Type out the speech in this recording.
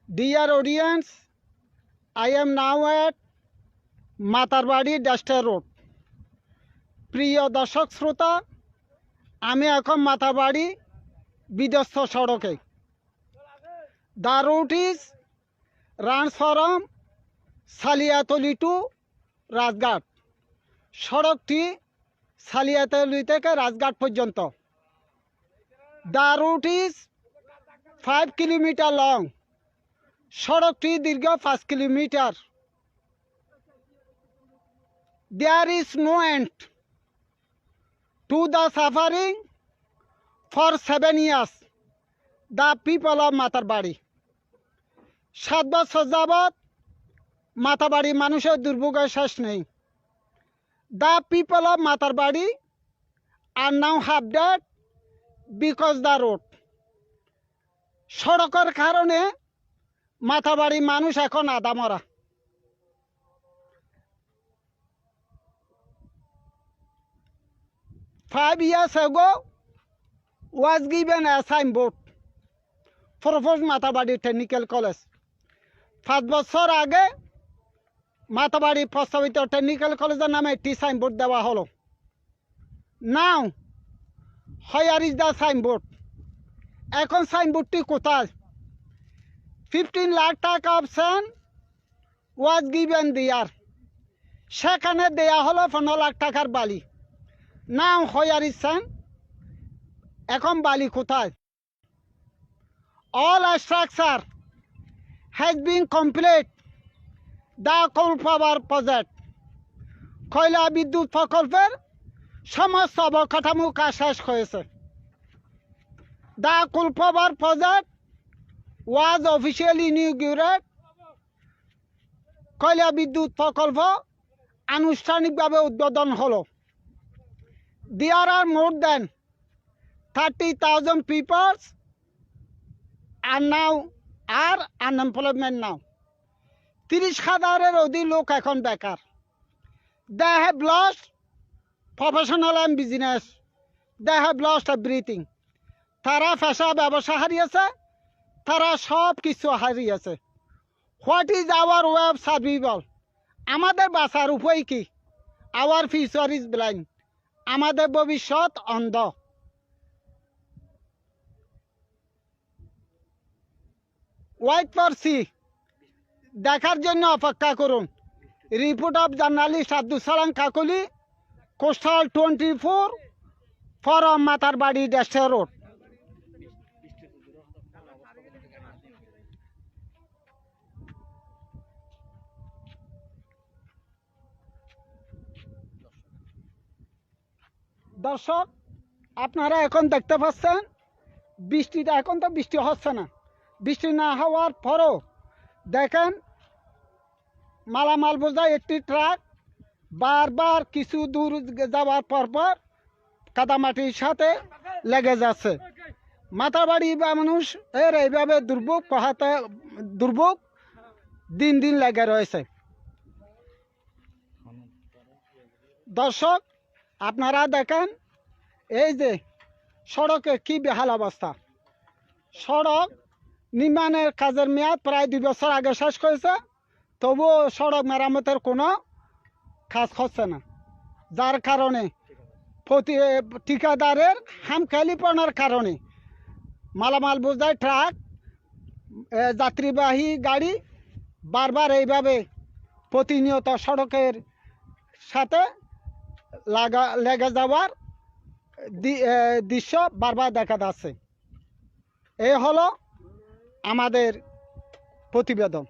Dear audience, I am now at Matarbari duster road. প্রিয় দর্শক শ্রোতা, আমি এখন মাতারবাড়ি বিধ্বস্ত সড়কে। The route is runs from Saliyatali to Rajghat. সড়কটি সালিয়াতলি থেকে রাজঘাট পর্যন্ত। The route is 5 kilometre long. সড়কটি দীর্ঘ 5 kilometre. There is no end to the suffering for 7 years the people of Matarbari. 7 বছর যাবৎ মাতারবাড়ি মানুষের দুর্ভোগের শেষ নেই। The people of Matarbari are now half dead because the road. সড়কের কারণে মাতারবাড়ি মানুষ এখন আধা মরা। Five years ago was given a signboard proposed Matarbari technical college. 5 বছর আগে মাতারবাড়ি প্রস্তাবিত টেকনিক্যাল কলেজের নামে একটি সাইনবোর্ড দেওয়া হলো। নাও হোয়ার ইজ দ্য সাইনবোর্ড? এখন সাইনবোর্ডটি কোথায়? 15 লাখ টাকা অপশন ওয়াজ গিভেন দেয়ার। সেখানে দেয়া হলো 15 লাখ টাকার বালি। Now where is sign? এখন বালি কোথায়? All structure has been complete the coal power project. কয়লা বিদ্যুৎ প্রকল্পের সমস্ত অবকাঠামো কাজ শেষ হয়েছে। The coal power project was officially inaugurated. কয়লা বিদ্যুৎ প্রকল্প আনুষ্ঠানিকভাবে উদ্বোধন হলো। There are more than 30,000 people are unemployment now. 30,000-এর অধিক লোক এখন বেকার। They have lost professional and business. They have lost everything. তারা পেশা ব্যবসা হারিয়েছে, তারা সব কিছু হারিয়েছে। What is our way of survival? আমাদের বাঁচার উপায় কি? Our future is blind. আমাদের ভবিষ্যৎ অন্ধ। ওয়েট ফর সি, দেখার জন্য অপেক্ষা করুন। Report of journalist Abdul Salam Kakli, coastal 24 from Matarbari duster road. দর্শক, আপনারা এখন দেখতে পাচ্ছেন বৃষ্টিটা, এখন তো বৃষ্টি হচ্ছে না। বৃষ্টি না হওয়ার পরও দেখেন মালামাল বোঝাই একটি ট্রাক বারবার কিছু দূর যাওয়ার পর কাদামাটির সাথে লেগে যাচ্ছে। মাতারবাড়ি মানুষ এর এইভাবে দুর্ভোগ দিন দিন লেগে রয়েছে। দর্শক, আপনারা দেখেন এই যে সড়কে কি বেহাল অবস্থা। সড়ক নির্মাণের কাজের মেয়াদ প্রায় 2 বছর আগে শেষ হয়েছে, তবুও সড়ক মেরামতের কোনো কাজ হচ্ছে না। যার কারণে ঠিকাদারের হামখেয়ালিপনার কারণে মালামাল বোঝাই ট্রাক, যাত্রীবাহী গাড়ি বারবার এইভাবে প্রতিনিয়ত সড়কের সাথে লেগে যাওয়ার দৃশ্য বারবার দেখা যাচ্ছে। এই হলো আমাদের প্রতিবেদন।